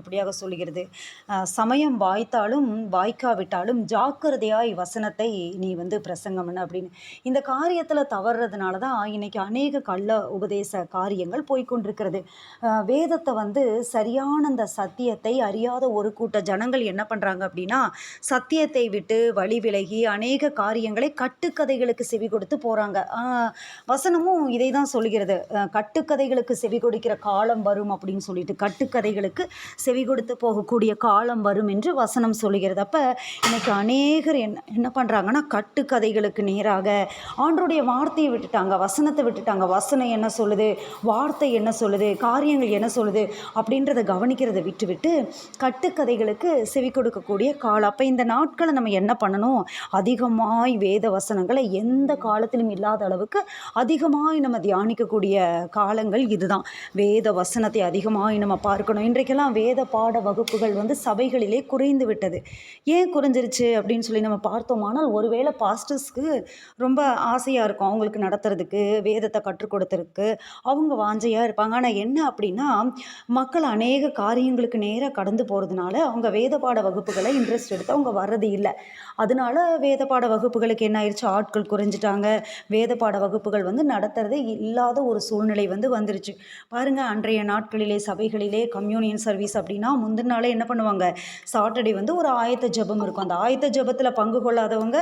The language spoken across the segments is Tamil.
இப்படியாக சொல்கிறது, சமயம் வாய்த்தாலும் வாய்க்காவிட்டாலும் ஜாக்கிரதையாய் வசனத்தை நீ வந்து பிரசங்கம் பண்ணு அப்படின்னு. இந்த காரியத்தில் தவறுறதுனால தான் இன்னைக்கு அநேக கள்ள உபதேச காரியங்கள் போய்க்கொண்டிருக்கிறது. வேதத்தை வந்து சரியான அந்த சத்தியத்தை அறியாத ஒரு கூட்ட ஜனங்கள் என்ன பண்ணுறாங்க அப்படின்னா, சத்தியத்தை விட்டு வழி விலகி அநேக காரியங்களை கட்டுக்கதைகளுக்கு செவி கொடுத்து போகிறாங்க. வசனமும் இதை தான் சொல்கிறது, கட்டுக்கதைகளுக்கு செவி கொடுக்கிற காலம் வரும் அப்படின்னு சொல்லிட்டு, கட்டுக்கதைகளுக்கு செவி கொடுத்து போகக்கூடிய காலம் வரும் என்று வசனம் சொல்கிறது. அப்போ இன்னைக்கு அநேகர் என்ன பண்ணுறாங்கன்னா, கட்டுக்கதைகளுக்கு நேராக ஆண்டருடைய வார்த்தையை விட்டுட்டாங்க, வசனத்தை விட்டுட்டாங்க. வசனம் என்ன சொல்லுது, வார்த்தை என்ன சொல்லுது, காரியங்கள் என்ன சொல்லுது அப்படின்றத கவனிக்கிறத விட்டுவிட்டு கட்டுக்கதைகளுக்கு செவி கொடுக்கக்கூடிய காலம். அப்போ இந்த நாட்களை நம்ம என்ன பண்ணணும், அதிகமாய் வேத வசனங்களை எந்த காலத்திலும் இல்லாத அளவுக்கு அதிகமாய் நம்ம தியானிக்கக்கூடிய காலங்கள் இதுதான். வேத வசனத்தை அதிகமாய் நம்ம பார்க்கணும். இன்றைக்கெல்லாம் வேத பாட வகுப்புகள் வந்து சபைகளிலே குறைந்து விட்டது. ஏன் குறைஞ்சிருச்சு அப்படின்னு சொல்லி நம்ம பார்த்தோமானால், ஒருவேளை பாஸ்டர்ஸ்க்கு ரொம்ப ஆசையாக இருக்கும் அவங்களுக்கு நடத்துறதுக்கு, வேதத்தை கற்றுக் கொடுத்துறதுக்கு அவங்க வாஞ்சையாக இருப்பாங்க. ஆனால் என்ன அப்படின்னா, மக்கள் அநேக காரியங்களுக்கு நேராக கடந்து போகிறதுனால அவங்க வேத பாட வகுப்புகளை இன்ட்ரெஸ்ட் எடுத்து அவங்க வர்றது இல்லை. அதனால வேத பாட வகுப்புகளுக்கு என்ன ஆயிடுச்சு, ஆட்கள் குறைஞ்சிட்டாங்க. வேத பாட வகுப்புகள் வந்து நடத்துறதே இல்லாத ஒரு சூழ்நிலை வந்து வந்துருச்சு. பாருங்கள், அன்றைய நாட்களிலே சபைகளிலே கம்யூனியன் சர்வீஸ் அப்படின்னா முந்தின நாளே என்ன பண்ணுவாங்க, சாட்டர்டே வந்து ஒரு ஆயத்த ஜெபம் இருக்கும். அந்த ஆயத்த ஜெபத்தில் பங்கு கொள்ளாதவங்க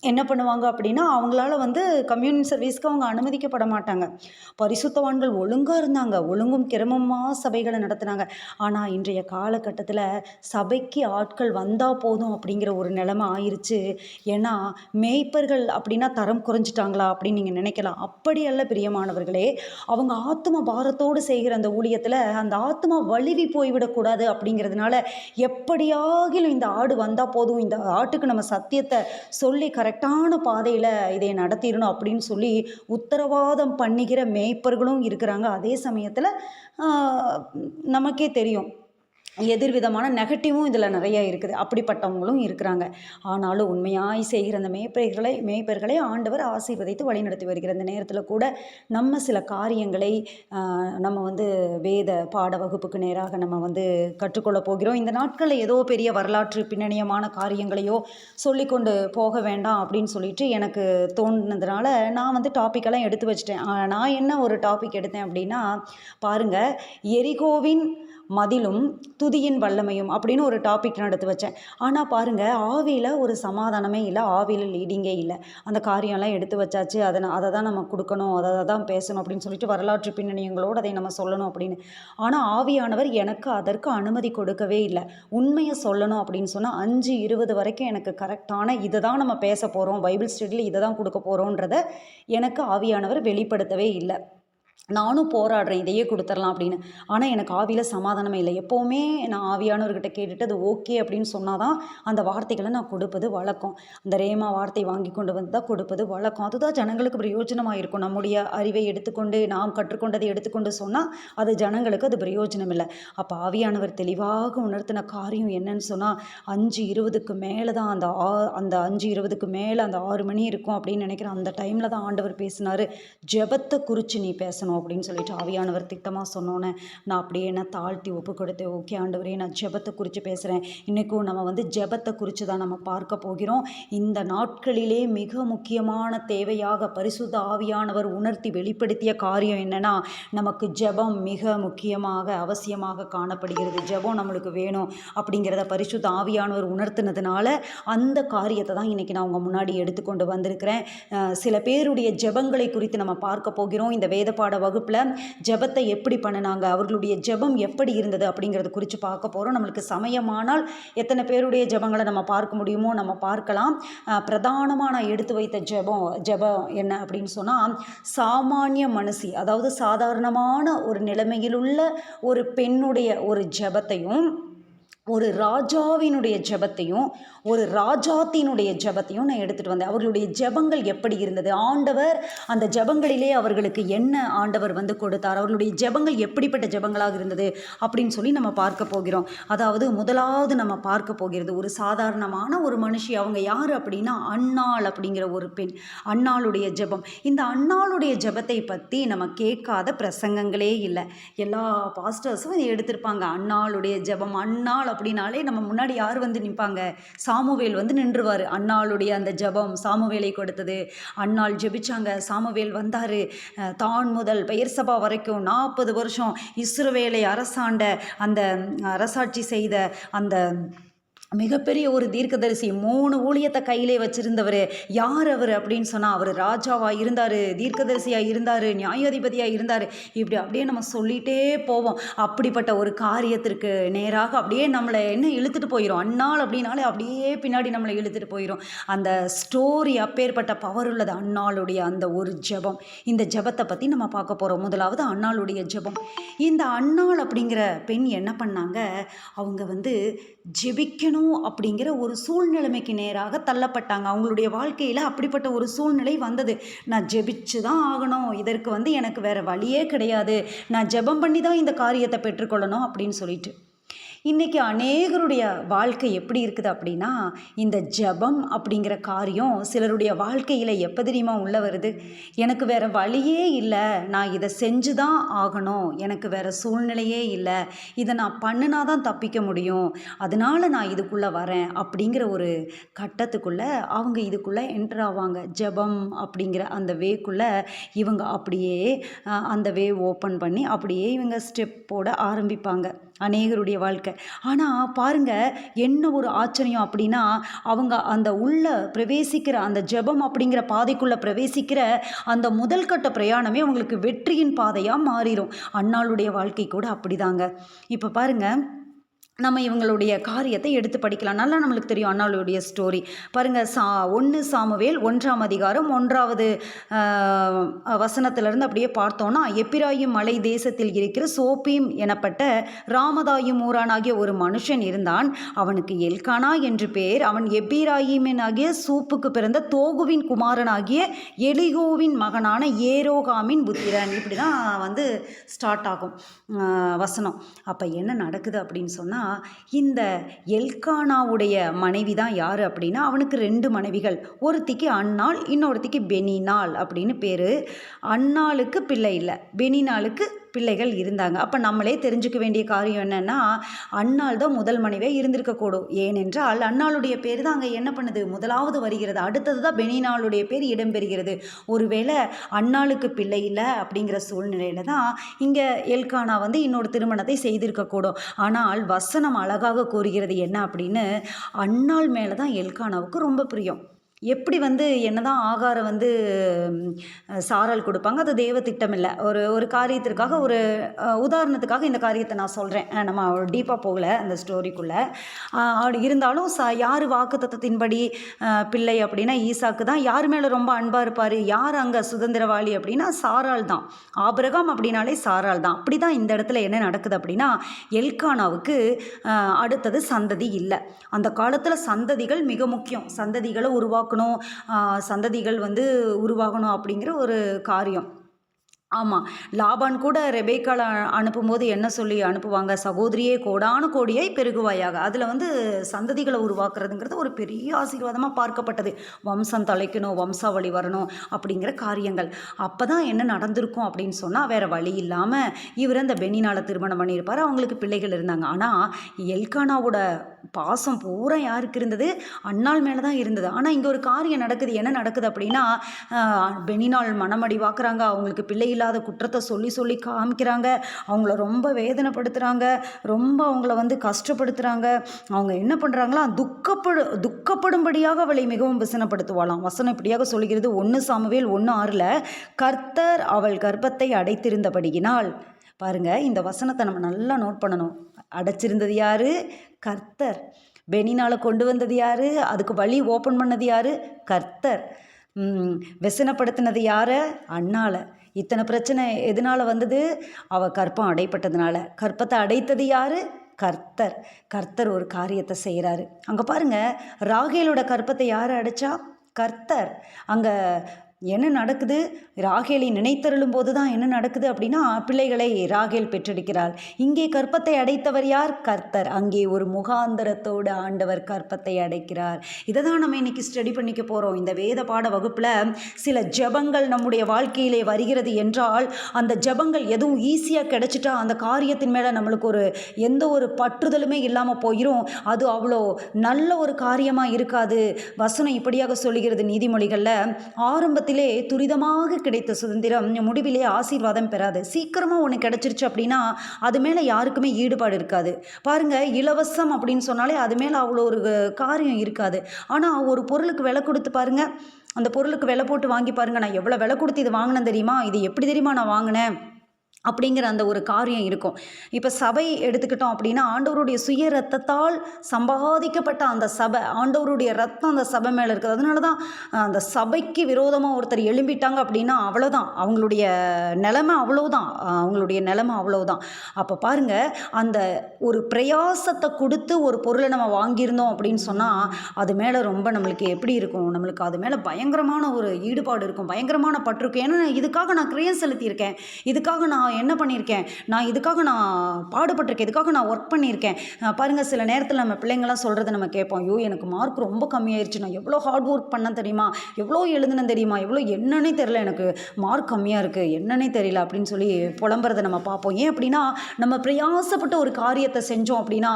என்ன பண்ணுவாங்க அப்படின்னா, அவங்களால வந்து கம்யூனியன் சர்வீஸ்க்கு அவங்க அனுமதிக்கப்பட மாட்டாங்க. பரிசுத்தவான்கள் ஒழுங்காக இருந்தாங்க, ஒழுங்கும் கிரமமாக சபைகளை நடத்துனாங்க. ஆனால் இன்றைய காலகட்டத்தில் சபைக்கு ஆட்கள் வந்தால் போதும் அப்படிங்கிற ஒரு நிலைமை ஆயிடுச்சு. ஏன்னா மேய்ப்பர்கள் அப்படின்னா தரம் குறைஞ்சிட்டாங்களா அப்படின்னு நீங்கள் நினைக்கலாம். அப்படி அல்ல பிரியமானவர்களே. அவங்க ஆத்ம பாரத்தோடு செய்கிற அந்த ஊழியத்தில் அந்த ஆத்மா வலிவி போய்விடக்கூடாது அப்படிங்கிறதுனால, எப்படியாகிலும் இந்த ஆடு வந்தால் போதும், இந்த ஆட்டுக்கு நம்ம சத்தியத்தை சொல்லி கரெக்டான பாதையில் இதை நடத்திடணும் அப்படின்னு சொல்லி உத்தரவாதம் பண்ணுகிற மேய்ப்பர்களும் இருக்கிறாங்க. அதே சமயத்தில் நமக்கே தெரியும், எதிர்விதமான நெகட்டிவும் இதில் நிறைய இருக்குது. அப்படிப்பட்டவங்களும் இருக்கிறாங்க. ஆனாலும் உண்மையாய் செய்கிற அந்த மேய்ப்பர்களை ஆண்டவர் ஆசீர்வதித்து வழிநடத்தி வருகிற இந்த நேரத்தில் கூட நம்ம சில காரியங்களை நம்ம வந்து வேத பாட வகுப்புக்கு நேராக நம்ம வந்து கற்றுக்கொள்ள போகிறோம். இந்த நாட்களில் ஏதோ பெரிய வரலாற்று பின்னணியமான காரியங்களையோ சொல்லிக்கொண்டு போக வேண்டாம் அப்படின்னு சொல்லிட்டு எனக்கு தோணுனதுனால நான் வந்து டாப்பிக்கெல்லாம் எடுத்து வச்சிட்டேன். நான் என்ன ஒரு டாபிக் எடுத்தேன் அப்படின்னா, பாருங்கள், எரிகோவின் மதிலும் துதியின் வல்லமையும் அப்படின்னு ஒரு டாபிக் எடுத்து வச்சேன். ஆனால் பாருங்கள், ஆவியில் ஒரு சமாதானமே இல்லை, ஆவியில் லீடிங்கே இல்லை. அந்த காரியம்லாம் எடுத்து வச்சாச்சு, அதை தான் நம்ம கொடுக்கணும், அதை தான் பேசணும் அப்படின்னு சொல்லிட்டு வரலாற்று பின்னணியங்களோடு அதை நம்ம சொல்லணும் அப்படின்னு. ஆனால் ஆவியானவர் எனக்கு அதற்கு அனுமதி கொடுக்கவே இல்லை. உண்மையை சொல்லணும் அப்படின்னு சொன்னால் 5:20 வரைக்கும் எனக்கு கரெக்டான இதை தான் நம்ம பேச போகிறோம், பைபிள் ஸ்டடியில் இதை தான் கொடுக்க போகிறோன்றத எனக்கு ஆவியானவர் வெளிப்படுத்தவே இல்லை. நானும் போராடுறேன் இதையே கொடுத்துடலாம் அப்படின்னு. ஆனால் எனக்கு ஆவியில் சமாதானமே இல்லை. எப்போவுமே நான் ஆவியானவர்கிட்ட கேட்டுட்டு அது ஓகே அப்படின்னு சொன்னால் தான் அந்த வார்த்தைகளை நான் கொடுப்பது வழக்கம். அந்த ரேமா வார்த்தை வாங்கி கொண்டு வந்து தான் கொடுப்பது வழக்கம். அதுதான் ஜனங்களுக்கு பிரயோஜனமாக இருக்கும். நம்முடைய அறிவை எடுத்துக்கொண்டு நாம் கற்றுக்கொண்டதை எடுத்துக்கொண்டு சொன்னால் அது ஜனங்களுக்கு அது பிரயோஜனம் இல்லை. அப்போ ஆவியானவர் தெளிவாக உணர்த்தின காரியம் என்னன்னு சொன்னால், 5:20க்கு மேலே தான் அந்த 5:20க்கு மேலே அந்த 6 மணி இருக்கும் அப்படின்னு நினைக்கிறேன். அந்த டைமில் தான் ஆண்டவர் பேசினார், ஜெபத்தை குறித்து நீ பேசணும் அப்படின்னு சொல்லிட்டு ஆவியானவர் திட்டமாக சொன்னோன்னே நான் அப்படியே என்ன தாழ்த்தி ஒப்பு கொடுத்தேன். ஓகே ஆண்டவரே, நான் ஜெபத்தை குறித்து பேசுகிறேன். இன்றைக்கும் நம்ம வந்து ஜெபத்தை குறித்து தான் நம்ம பார்க்க போகிறோம். இந்த நாட்களிலே மிக முக்கியமான தேவையாக பரிசுத்த ஆவியானவர் உணர்த்தி வெளிப்படுத்திய காரியம் என்னென்னா, நமக்கு ஜெபம் மிக முக்கியமாக அவசியமாக காணப்படுகிறது. ஜெபம் நம்மளுக்கு வேணும் அப்படிங்கிறத பரிசுத்த ஆவியானவர் உணர்த்தினதுனால அந்த காரியத்தை தான் இன்றைக்கி நான் உங்கள் முன்னாடி எடுத்துக்கொண்டு வந்திருக்கிறேன். சில பேருடைய ஜெபங்களை குறித்து நம்ம பார்க்க போகிறோம். இந்த வேதப்பாட வகுப்பில் ஜெபத்தை எப்படி பண்ணினாங்க, அவர்களுடைய ஜெபம் எப்படி இருந்தது அப்படிங்கிறத குறித்து பார்க்க போகிறோம். நம்மளுக்கு சமயமானால் எத்தனை பேருடைய ஜெபங்களை நம்ம பார்க்க முடியுமோ நம்ம பார்க்கலாம். பிரதானமாக நான் எடுத்து வைத்த ஜெபம் என்ன அப்படின்னு சொன்னால், சாமானிய மனுஷி, அதாவது சாதாரணமான ஒரு நிலைமையில் உள்ள ஒரு பெண்ணுடைய ஒரு ஜெபத்தையும் ஒரு ராஜாவினுடைய ஜெபத்தையும் ஒரு ராஜாத்தினுடைய ஜெபத்தையும் நான் எடுத்துகிட்டு வந்தேன். அவர்களுடைய ஜெபங்கள் எப்படி இருந்தது, ஆண்டவர் அந்த ஜெபங்களிலே அவர்களுக்கு என்ன ஆண்டவர் வந்து கொடுத்தார், அவர்களுடைய ஜெபங்கள் எப்படிப்பட்ட ஜெபங்களாக இருந்தது அப்படின்னு சொல்லி நம்ம பார்க்க போகிறோம். அதாவது முதலாவது நம்ம பார்க்க போகிறது ஒரு சாதாரணமான ஒரு மனுஷி. அவங்க யார் அப்படின்னா அன்னாள் அப்படிங்கிற ஒரு பெண். அன்னாளுடைய ஜெபம். இந்த அன்னாளுடைய ஜெபத்தை பற்றி நம்ம கேட்காத பிரசங்கங்களே இல்லை. எல்லா பாஸ்டர்ஸும் இதை எடுத்திருப்பாங்க. அன்னாளுடைய ஜெபம், அன்னாள் அப்படின்னாலே நம்ம முன்னாடி யார் வந்து நிற்பாங்க, சாமுவேல் வந்து நின்றுவார். அன்னாளுடைய அந்த ஜெபம் சாமுவேலை கொடுத்தது. அன்னாள் ஜெபிச்சாங்க, சாமுவேல் வந்தார். தான் முதல் பெயர்சபா வரைக்கும் 40 வருஷம் இஸ்ரவேலை அரசாண்ட அந்த அரசாட்சி செய்த அந்த மிகப்பெரிய ஒரு தீர்க்கதரிசி, 3 ஊழியத்தை கையிலே வச்சிருந்தவர். யார் அவர் அப்படின்னு சொன்னால், அவர் ராஜாவாக இருந்தார், தீர்க்கதரிசியாக இருந்தார், நியாயாதிபதியாக இருந்தார். இப்படி அப்படியே நம்ம சொல்லிகிட்டே போவோம். அப்படிப்பட்ட ஒரு காரியத்திற்கு நேராக அப்படியே நம்மளை என்ன இழுத்துட்டு போயிடும். அன்னாள் அப்படின்னாலே அப்படியே பின்னாடி நம்மளை இழுத்துட்டு போயிடும். அந்த ஸ்டோரி அப்பேற்பட்ட பவர் உள்ளது அன்னாளுடைய அந்த ஒரு ஜெபம். இந்த ஜெபத்தை பற்றி நம்ம பார்க்க போகிறோம். முதலாவது அன்னாளுடைய ஜெபம். இந்த அன்னாள் அப்படிங்கிற பெண் என்ன பண்ணாங்க, அவங்க வந்து ஜெபிக்கணும் அப்படிங்கிற ஒரு சூழ்நிலைமைக்கு நேராக தள்ளப்பட்டாங்க. அவங்களுடைய வாழ்க்கையில் அப்படிப்பட்ட ஒரு சூழ்நிலை வந்தது. நான் ஜெபிச்சு தான் ஆகணும், இதற்கு வந்து எனக்கு வேறு வழியே கிடையாது, நான் ஜெபம் பண்ணி தான் இந்த காரியத்தை பெற்றுக்கொள்ளணும் அப்படின்னு சொல்லிட்டு. இன்றைக்கி அநேகருடைய வாழ்க்கை எப்படி இருக்குது அப்படின்னா, இந்த ஜெபம் அப்படிங்கிற காரியம் சிலருடைய வாழ்க்கையில் எப்போ தெரியுமா உள்ள வருது, எனக்கு வேறு வழியே இல்லை, நான் இதை செஞ்சு தான் ஆகணும், எனக்கு வேறு சூழ்நிலையே இல்லை, இதை நான் பண்ணினா தான் தப்பிக்க முடியும், அதனால் நான் இதுக்குள்ளே வரேன் அப்படிங்கிற ஒரு கட்டத்துக்குள்ளே அவங்க இதுக்குள்ளே என்டர் ஆவாங்க. ஜெபம் அப்படிங்கிற அந்த வேக்குள்ளே இவங்க அப்படியே அந்த வே ஓப்பன் பண்ணி அப்படியே இவங்க ஸ்டெப் போட ஆரம்பிப்பாங்க அநேகருடைய வாழ்க்கை. ஆனால் பாருங்கள், என்ன ஒரு ஆச்சரியம் அப்படின்னா, அவங்க அந்த உள்ள பிரவேசிக்கிற அந்த ஜெபம் அப்படிங்கிற பாதைக்குள்ளே பிரவேசிக்கிற அந்த முதல் கட்ட பிரயாணமே அவங்களுக்கு வெற்றியின் பாதையாக மாறிடும். அன்னாளுடைய வாழ்க்கை கூட அப்படிதாங்க. இப்போ பாருங்கள், நம்ம இவங்களுடைய காரியத்தை எடுத்து படிக்கலாம். நல்லா நம்மளுக்கு தெரியும் அன்னாளுடைய ஸ்டோரி. பாருங்கள், 1 சாமுவேல் 1ஆம் அதிகாரம் 1வது வசனத்திலிருந்து அப்படியே பார்த்தோன்னா, எப்பிராயிம் மலை தேசத்தில் இருக்கிற சோப்பீம் எனப்பட்ட ராமதாயும் ஊரானாகிய ஒரு மனுஷன் இருந்தான். அவனுக்கு எல்கானா என்று பேர். அவன் எப்பிராயிமினாகிய சூப்புக்கு பிறந்த தோகுவின் குமாரனாகிய எலிகோவின் மகனான ஏரோகாமின் புத்திரன். இப்படி தான் வந்து ஸ்டார்ட் ஆகும் வசனம். அப்போ என்ன நடக்குது அப்படின்னு சொன்னால், இந்த எல்கானாவுடைய மனைவி தான் யார் அப்படின்னா, அவனுக்கு 2 மனைவிகள். ஒருத்திக்கு அன்னாள், இன்னொருத்திக்கு பெனினாள் அப்படின்னு பேர். அன்னாளுக்கு பிள்ளை இல்லை, பெனினாளுக்கு பிள்ளைகள் இருந்தாங்க. அப்போ நம்மளே தெரிஞ்சுக்க வேண்டிய காரியம் என்னென்னா, அன்னாள் தான் முதல் மனைவியாக இருந்திருக்கக்கூடும். ஏனென்றால் அன்னாளுடைய பேர் தான் அங்கே என்ன பண்ணுது, முதலாவது வருகிறது. அடுத்தது தான் பெனினாளுடைய பேர் இடம்பெறுகிறது. ஒருவேளை அன்னாளுக்கு பிள்ளை இல்லை அப்படிங்கிற சூழ்நிலையில் தான் இங்கே எல்கானா வந்து இன்னொரு திருமணத்தை செய்திருக்கக்கூடும். ஆனால் வசனம் அழகாக கூறுகிறது என்ன அப்படின்னு, அன்னாள் மேலே தான் எல்கானாவுக்கு ரொம்ப பிரியம். எப்படி வந்து என்னதான் ஆகாரம் வந்து சாரால் கொடுப்பாங்க, அது தேவ திட்டம் இல்லை. ஒரு காரியத்திற்காக ஒரு உதாரணத்துக்காக இந்த காரியத்தை நான் சொல்கிறேன். நம்ம டீப்பாக போகல அந்த ஸ்டோரிக்குள்ளே. இருந்தாலும் யார் வாக்கு தத்தத்தின்படி பிள்ளை அப்படின்னா ஈசாக்கு தான். யார் மேலே ரொம்ப அன்பாக இருப்பார், யார் அங்கே சுதந்திரவாளி அப்படின்னா சாரால் தான். ஆபிரகாம் அப்படின்னாலே சாரால் தான். அப்படி தான் இந்த இடத்துல என்ன நடக்குது அப்படின்னா, எல்கானாவுக்கு அடுத்தது சந்ததி இல்லை. அந்த காலத்தில் சந்ததிகள் மிக முக்கியம். சந்ததிகளை சந்ததிகள் வந்து உருவாகணும் அப்படிங்கிற ஒரு காரியம். ஆமாம், லாபான் கூட ரெபேக்கால அனுப்பும்போது என்ன சொல்லி அனுப்புவாங்க, சகோதரியே கோடானு கோடியை பெருகுவாயாக. அதில் வந்து சந்ததிகளை உருவாக்குறதுங்கிறது ஒரு பெரிய ஆசீர்வாதமாக பார்க்கப்பட்டது. வம்சம் தலைக்கணும், வம்சாவளி வரணும் அப்படிங்கிற காரியங்கள். அப்போ தான் என்ன நடந்திருக்கும் அப்படின்னு சொன்னால், வேறு வழி இல்லாமல் இவர் அந்த பெனினால திருமணம் பண்ணியிருப்பார். அவங்களுக்கு பிள்ளைகள் இருந்தாங்க. ஆனால் எல்கானாவோட பாசம் பூரா யாருக்கு இருந்தது, அன்னாள் மேலே தான் இருந்தது. ஆனால் இங்கே ஒரு காரியம் நடக்குது. என்ன நடக்குது அப்படின்னா, பெனினாள் மனமடி வாக்குறாங்க, அவங்களுக்கு பிள்ளை இல்லாத குற்றத்தை சொல்லி காமிக்கிறாங்க, அவங்கள ரொம்ப வேதனைப்படுத்துகிறாங்க, ரொம்ப அவங்கள வந்து கஷ்டப்படுத்துகிறாங்க. அவங்க என்ன பண்ணுறாங்களா, துக்கப்படும்படியாக அவளை மிகவும் விசனப்படுத்துவாளாம். வசனம் இப்படியாக சொல்கிறது, 1 சாமுவேல் 1:6, கர்த்தர் அவள் கர்ப்பத்தை அடைத்திருந்தபடியினால். பாருங்கள், இந்த வசனத்தை நம்ம நல்லா நோட் பண்ணணும். அடைச்சிருந்தது யார், கர்த்தர். பெனினால கொண்டு வந்தது யார், அதுக்கு வழி ஓப்பன் பண்ணது யார், கர்த்தர். விசனப்படுத்தினது யாரை, அன்னால. இத்தனை பிரச்சனை எதனால் வந்தது, அவள் கற்பம் அடைப்பட்டதுனால. கற்பத்தை அடைத்தது யார், கர்த்தர். கர்த்தர் ஒரு காரியத்தை செய்கிறாரு. அங்கே பாருங்க, ராகேலோட கற்பத்தை யார் அடைச்சா? கர்த்தர். அங்கே என்ன நடக்குது? ராகேலை நினைத்தருளும் போது தான் என்ன நடக்குது அப்படின்னா, பிள்ளைகளை ராகேல் பெற்றெடுக்கிறாள். இங்கே கற்பத்தை அடைத்தவர் யார்? கர்த்தர். அங்கே ஒரு முகாந்தரத்தோடு ஆண்டவர் கற்பத்தை அடைக்கிறார். இதை தான் நம்ம இன்னைக்கு ஸ்டடி பண்ணிக்க போகிறோம். இந்த வேத பாட வகுப்பில் சில ஜெபங்கள் நம்முடைய வாழ்க்கையிலே வருகிறது என்றால், அந்த ஜெபங்கள் எதுவும் ஈஸியாக கிடைச்சிட்டா அந்த காரியத்தின் மேலே நம்மளுக்கு எந்த ஒரு பற்றுதலுமே இல்லாமல் போயிடும். அது அவ்வளோ நல்ல ஒரு காரியமாக இருக்காது. வசனம் இப்படியாக சொல்லுகிறது நீதிமொழிகளில், ஆரம்பத்தில் துரிதமாக கிடைத்த சுதந்திரம் முடிவிலே ஆசீர்வாதம் பெறாது. சீக்கிரமாக ஒன்று கிடைச்சிருச்சு அப்படின்னா அது மேலே யாருக்குமே ஈடுபாடு இருக்காது. பாருங்க, இலவசம் அப்படின்னு சொன்னாலே அது மேலே அவ்வளோ ஒரு காரியம் இருக்காது. ஆனால் ஒரு பொருளுக்கு விலை கொடுத்து பாருங்க, அந்த பொருளுக்கு விலை போட்டு வாங்கி பாருங்க. நான் எவ்வளோ விலை கொடுத்து இது வாங்கினேன் தெரியுமா, இது எப்படி தெரியுமா நான் வாங்கினேன் அப்படிங்கிற அந்த ஒரு காரியம் இருக்கும். இப்போ சபை எடுத்துக்கிட்டோம் அப்படின்னா, ஆண்டவருடைய சுய ரத்தத்தால் சம்பாதிக்கப்பட்ட அந்த சபை, ஆண்டவருடைய ரத்தம் அந்த சபை மேலே இருக்குது. அதனால தான் அந்த சபைக்கு விரோதமாக ஒருத்தர் எழும்பிட்டாங்க அப்படின்னா அவ்வளோதான், அவங்களுடைய நிலைமை அவ்வளோதான், அப்போ பாருங்கள், அந்த ஒரு பிரயாசத்தை கொடுத்து ஒரு பொருளை நம்ம வாங்கியிருந்தோம் அப்படின்னு சொன்னால் அது மேலே ரொம்ப நம்மளுக்கு எப்படி இருக்கும்? நம்மளுக்கு அது மேலே பயங்கரமான ஒரு ஈடுபாடு இருக்கும், பயங்கரமான பற்று இருக்கும். ஏன்னா இதுக்காக நான் கிரியம் செலுத்தியிருக்கேன், இதுக்காக நான் என்ன பண்ணியிருக்கேன், இதுக்காக நான் பாடுபட்டிருக்கேன், இதுக்காக நான் ஒர்க் பண்ணியிருக்கேன். பாருங்கள், சில நேரத்தில் நம்ம பிள்ளைங்களாம் சொல்கிறத நம்ம கேட்போம், ஐயோ எனக்கு மார்க் ரொம்ப கம்மியாயிருச்சு, நான் எவ்வளோ ஹார்ட் ஒர்க் பண்ணேன் தெரியுமா, எவ்வளோ எழுதுனேன் தெரியுமா, எவ்வளோ என்னன்னே தெரியல, எனக்கு மார்க் கம்மியாக இருக்குது, என்னன்னே தெரியல அப்படின்னு சொல்லி புலம்புறதை நம்ம பார்ப்போம். ஏன் அப்படின்னா, நம்ம பிரயாசப்பட்ட ஒரு காரியத்தை செஞ்சோம் அப்படின்னா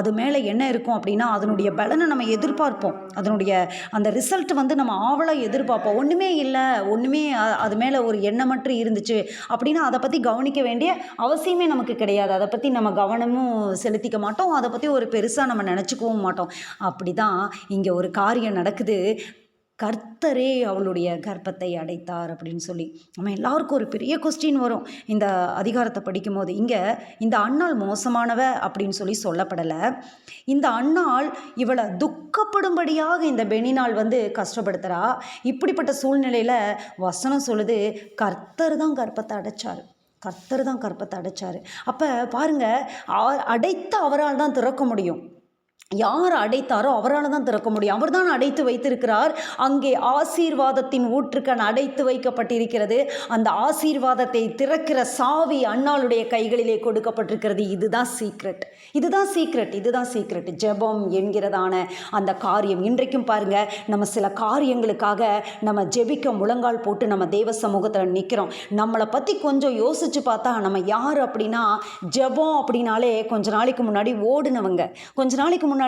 அது மேலே என்ன இருக்கும் அப்படின்னா அதனுடைய பலனை நம்ம எதிர்பார்ப்போம், அதனுடைய அந்த ரிசல்ட் நம்ம ஆவலாக எதிர்பார்ப்போம். ஒன்றுமே இல்லை, அது மேலே ஒரு எண்ணமற்று இருந்துச்சு அப்படின்னா அதை பற்றி கவனிக்க வேண்டிய அவசியமே நமக்கு கிடையாது. அதை பற்றி நம்ம கவனமும் செலுத்திக்க மாட்டோம், அதை பற்றி ஒரு பெருசாக நம்ம நினச்சிக்கவும் மாட்டோம். அப்படி தான் இங்கே ஒரு காரியம் நடக்குது. கர்த்தரே அவளுடைய கர்ப்பத்தை அடைத்தார் அப்படின்னு சொல்லி நம்ம எல்லாருக்கும் ஒரு பெரிய கொஸ்டின் வரும் இந்த அதிகாரத்தை படிக்கும்போது. இங்கே இந்த அன்னாள் மோசமானவ அப்படின்னு சொல்லப்படலை. இந்த அன்னாள் இவளை துக்கப்படும்படியாக இந்த பெனினாள் கஷ்டப்படுத்துகிறா. இப்படிப்பட்ட சூழ்நிலையில் வசனம் சொல்லுது, கர்த்தர் தான் கர்ப்பத்தை அடைச்சார், கர்த்தர் தான் கர்ப்பத்தை அடைச்சார். அப்போ பாருங்கள், அடைத்த அவரால் தான் திறக்க முடியும். யார் அடைத்தாரோ அவரால் தான் திறக்க முடியும். அவர் தான் அடைத்து வைத்திருக்கிறார். அங்கே ஆசீர்வாதத்தின் ஊற்றுக்கண் அடைத்து வைக்கப்பட்டிருக்கிறது. அந்த ஆசீர்வாதத்தை திறக்கிற சாவி அன்னாளுடைய கைகளிலே கொடுக்கப்பட்டிருக்கிறது. இதுதான் சீக்ரெட். ஜெபம் என்கிறதான அந்த காரியம். இன்றைக்கும் பாருங்க, நம்ம சில காரியங்களுக்காக நம்ம ஜெபிக்க முழங்கால் போட்டு நம்ம தேவ சமூகத்தில் நிற்கிறோம். நம்மளை பற்றி கொஞ்சம் யோசிச்சு பார்த்தா நம்ம யார் அப்படின்னா, ஜெபம் அப்படின்னாலே கொஞ்ச நாளைக்கு முன்னாடி ஓடுனவங்க, கொஞ்ச நாளைக்கு முன்னாடி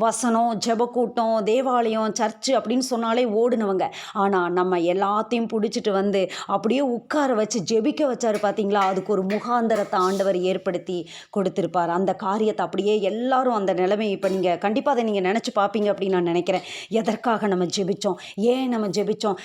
வசனம், ஜெபக்கூட்டம், தேவாலயம், சர்ச்சு அப்படின்னு சொன்னாலே ஓடுனவங்க. ஆனால் நம்ம எல்லாத்தையும் பிடிச்சிட்டு அப்படியே உட்கார வச்சு ஜெபிக்க வச்சாரு பார்த்தீங்களா, அதுக்கு ஒரு முகாந்தரத்தை ஆண்டவர் ஏற்படுத்தி கொடுத்திருப்பார். அந்த காரியத்தை அப்படியே எல்லாரும் அந்த நிலைமை இப்போ நீங்கள் கண்டிப்பாக அதை நீங்கள் நினச்சி பார்ப்பீங்க அப்படின்னு நான் நினைக்கிறேன். எதற்காக நம்ம ஜெபித்தோம், ஏன் நம்ம ஜெபித்தோம்,